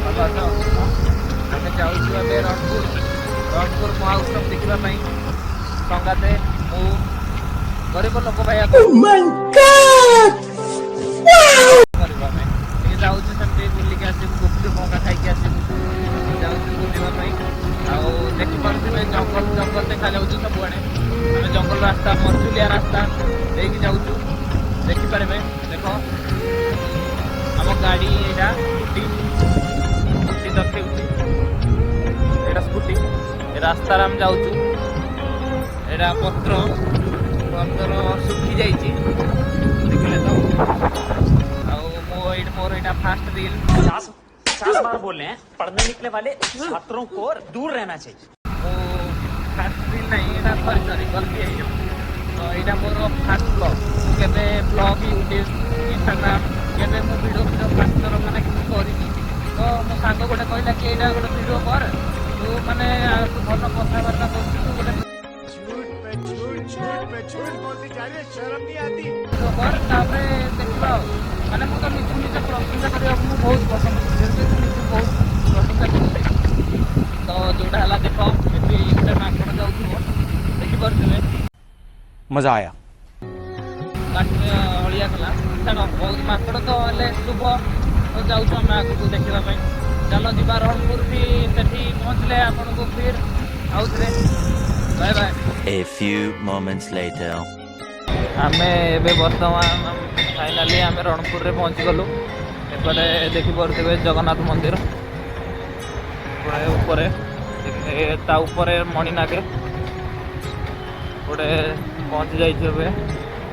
ଭଲ ଅଛ? ଆମେ ଯାଉଛୁ ଏବେ ରଣପୁର ମହାଉତ୍ସବ ଦେଖିବା ପାଇଁ। ସଙ୍ଗାତେ ମୁଁ ଗରିବ ଲୋକ ଭାଇ କରିବା ଆମେ ଟିକେ ଯାଉଛୁ ସେମିତି ବୁଲିକି ଆସିବୁ, ଗୁପଚୁପ ମକା ଖାଇକି ଆସିବୁ। ଯାଉଛୁ ବୁଲିବା ପାଇଁ। ଆଉ ଦେଖିପାରୁଥିବେ ଜଙ୍ଗଲ ଦେଖାଯାଉଛି ସବୁଆଡ଼େ। ଆମେ ଜଙ୍ଗଲ ରାସ୍ତା ମରଚୁଲିଆ ରାସ୍ତା ଦେଇକି ଯାଉଛୁ, ଦେଖିପାରିବେ। ଦେଖ ଆମ ଗାଡ଼ି ଏଇଟା ସ୍କୁଟି ଦେଖେଉଛି, ଏଇଟା ସ୍କୁଟି। ଏ ରାସ୍ତାରେ ଆମେ ଯାଉଛୁ। ଏଇଟା ପତ୍ର ଶୁଖି ଯାଇଛି, ଦେଖିଲେ ତ। ଆଉ ମୋର ଏଇଟା ଫାଷ୍ଟ ରିଲ୍। 50 बार बोल रहे हैं पढ़ने निकले वाले छात्रों को दूर रहना चाहिए। ଫାଷ୍ଟ ରିଲ୍ ନାହିଁ, ଏଇଟା ସରି ଗଲତି ହେଇଯିବ। ତ ଏଇଟା ମୋର ଫାଷ୍ଟ ବ୍ଲଗ୍। କେବେ ବ୍ଲଗ୍ ୟୁଟ୍ୟୁବ୍ ଇନଷ୍ଟାଗ୍ରାମ କେବେ ମୁଁ ଭିଡ଼ିଓ ଫାଷ୍ଟ ଥର ମାନେ କିଛି କରିନି। ତ ମୋ ସାଙ୍ଗ ଗୋଟେ କହିଲା କି ଏଇଟା ଗୋଟେ ଭିଡ଼ିଓ କର, ତୁ ମାନେ ତୁ ଭଲ କଥାବାର୍ତ୍ତା କରୁଛୁ, ତୁ ଗୋଟେ ଭିଡ଼ିଓ କର, ତାପରେ ଦେଖିବା ଆଉ। ମାନେ ମୁଁ ତ ନିଜେ ପ୍ରଶଂସା କରିବାକୁ ମୁଁ ବହୁତ ପସନ୍ଦ କରେ, ନିଜକୁ ବହୁତ ପ୍ରଶଂସା କରୁଛି। ତ ଯୋଉଟା ହେଲା ଦେଖ, ଏବେ ଗୋଟେ ମାଙ୍କଡ଼ ଯାଉଥିବ, ଦେଖିପାରୁଥିବେ। मजा आया। ହଳିଆ କଲା ଛାଡ଼, ବହୁତ ମାଙ୍କଡ଼ ତ ହେଲେ ଶୁଭ। ତ ଯାଉଛୁ ଆମେ ଆଗକୁ ଦେଖିବା ପାଇଁ। ଚାଲ ଯିବା ରଣପୁର ବି, ସେଠି ପହଞ୍ଚିଲେ ଆପଣଙ୍କୁ ଫିର୍ ଆଉଥରେ bye bye. A few moments later. ଆମେ ଏବେ ବର୍ତ୍ତମାନ ଫାଇନାଲି ଆମେ ରଣପୁରରେ ପହଞ୍ଚିଗଲୁ। ଏପଟେ ଦେଖିପାରୁଥିବେ ଜଗନ୍ନାଥ ମନ୍ଦିର, ଉପରେ ତା ଉପରେ ମଣିନାଗ ଗୋଟେ ପହଞ୍ଚି ଯାଇଛି। ଏବେ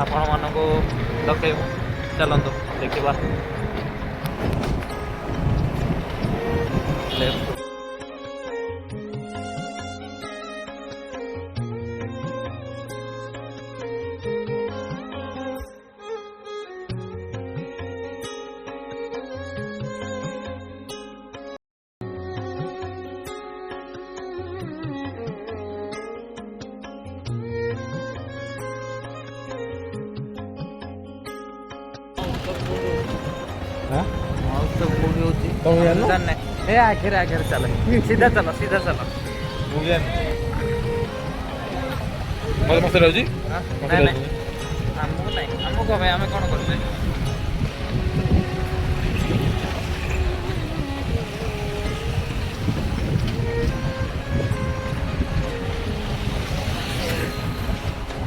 ଆପଣମାନଙ୍କୁ ଡକେଇବୁ, ଚାଲନ୍ତୁ ଦେଖିବା। महोत्सव कोडी होची जाने ए आखिर चल, सीधा चलो मस्त लाଗୁଛି। ଆମକୁ ଭାଇ ଆମେ କ'ଣ କରୁଛେ?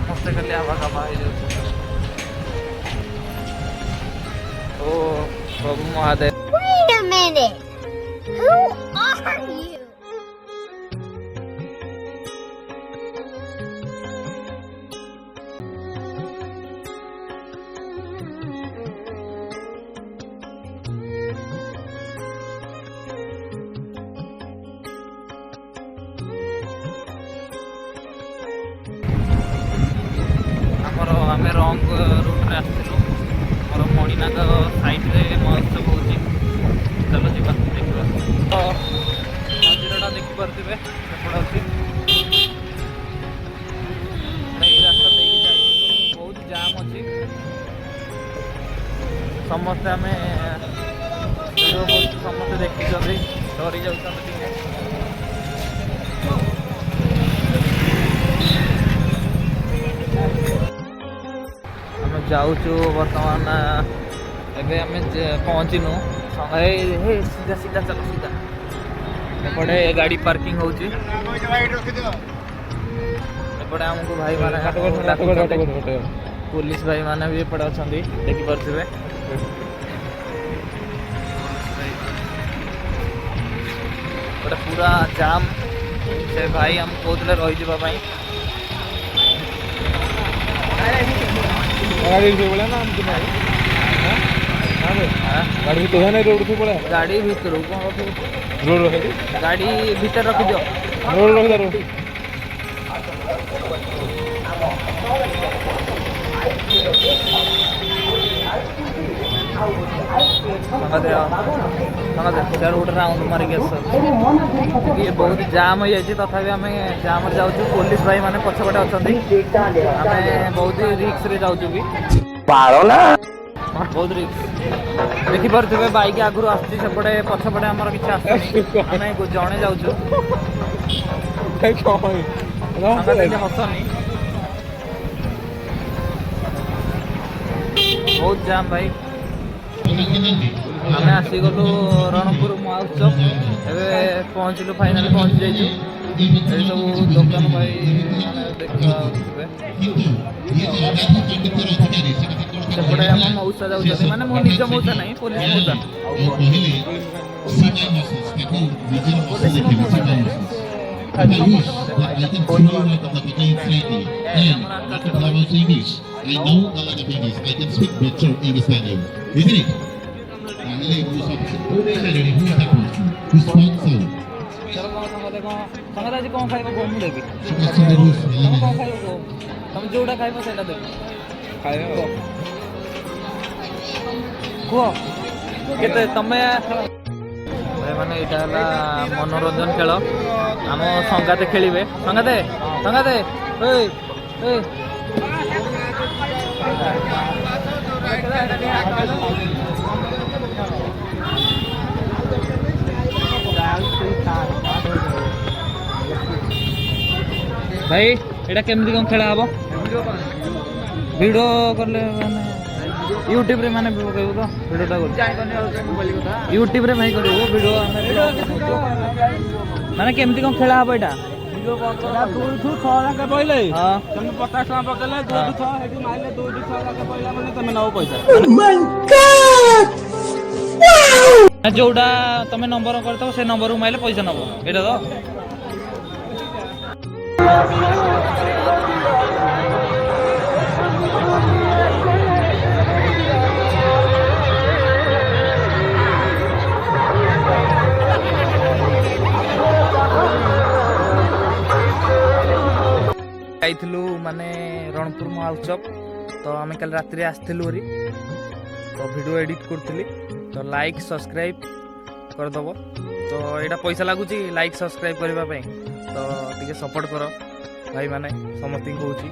ସମସ୍ତେ ଖାଲି ଆବା ହେଇଯାଉଛି। ଓ ପ୍ରଭୁ Mahadev. Wait a minute. Who are you? ଆମେ ରଙ୍ଗ ରୁଟ୍ରେ ଆସିଥିଲୁ। ଆମର ମଣିନାଗ ସାଇଡ଼୍ରେ ମହୋତ୍ସବ ହେଉଛି। ଚାଲ ଯିବା ଦେଖିବା। ତ ମନ୍ଦିରଟା ଦେଖିପାରୁଥିବେ, ସେପଟେ ଅଛି। ଏଇ ରାସ୍ତା ଦେଇକି ଯାଇଥିଲୁ, ବହୁତ ଜାମ୍ ଅଛି। ସମସ୍ତେ ଆମେ ଭିଡ଼ିଓ କରୁଛୁ, ସମସ୍ତେ ଦେଖିଛନ୍ତି, ଡରି ଯାଉଛନ୍ତି ଟିକେ। ଆମେ ଯାଉଛୁ ବର୍ତ୍ତମାନ। ଏବେ ଆମେ ପହଞ୍ଚିନୁ। ସିଧା ଚାଲ, ସିଧା। ଏପଟେ ଗାଡ଼ି ପାର୍କିଂ ହେଉଛି। ଏପଟେ ଆମକୁ ଭାଇମାନେ ପୁଲିସ ଭାଇମାନେ ବି ଏପଟେ ଅଛନ୍ତି, ଦେଖିପାରୁଥିବେ। ଏପଟେ ପୁରା ଜାମ୍। ସେ ଭାଇ ଆମକୁ କହୁଥିଲେ ରହିଯିବା ପାଇଁ। ଗାଡ଼ି ଭଳିଆ ନା ଗାଡ଼ି ଭିତରେ ନାହିଁ, ରୋଡ଼ ସବୁ ପଳେଇବା। ଗାଡ଼ି ଭିତରୁ କ'ଣ ରୋଡ଼ ରଖିଦି, ଗାଡ଼ି ଭିତରେ ରଖିଦିଅ। ରୋଡ଼ ରଖିदा ରୋଡ଼। ଗୋଟେ ରାଉଣ୍ଡ ମାରିକି ଆସ। ଇଏ ବହୁତ ଜାମ୍ ହେଇଯାଇଛି, ତଥାପି ଆମେ ଜାମ୍ରେ ଯାଉଛୁ। ପୋଲିସ ଭାଇ ମାନେ ପଛପଟେ ଅଛନ୍ତି, ଆମେ ବହୁତ ରିକ୍ସରେ ଯାଉଛୁ ବି। बहुत रिक्स देखिपे बाइक आगुरी आसुची सेपटे पछपटे आमर किसी आसुनी आमे जणे जाऊछु हसनी बहुत जाम भाई आमे आसीगलु रणपुर महोत्सव एवं पहुँचलु फाइनाली पहुँची जाइछु ये सब दुकान भाई देखा सेपटे आम मौसा जाऊँ माने मो निज मौसा नहीं पुलिस मौसा I know a lot of English. I can speak better English than you. Isn't it? संगत आज कौन खाइब कौन देवी कौन खाइब तुम जोड़ा खाइब से देवी कह केते तमे माने एटा हला मनोरंजन खेल आम संगाते खेलिबे संगाते संगाते ओए ओए भाई एटा केमती कौन खेला हम वीडियो करले माने यूट्यूब रे माने कहबो तो वीडियोटा कर यूट्यूब रे भाई करबो वीडियो माने केमती कौन खेला हम एटा वीडियो तू 6 लाख पहिले हां तुम 50 टका पकेले 2 6 हेटी माइले 2 6 लाख पहिले माने तुम नौ पैसा ओ माय गॉड वाओ जोडा तमे नंबर करतो से नंबर उ माइले पैसा नबो एटा तो आइथिलु माने रणपुर महोत्सव तो आम कल रात्रि आसथिलु हरी तो वीडियो एडिट करथिली तो लाइक सब्सक्राइब कर दबो तो एटा पैसा लागुची लाइक सब्सक्राइब करबा पई तो टिके सपोर्ट करो भाई माने समस्ती कहूची।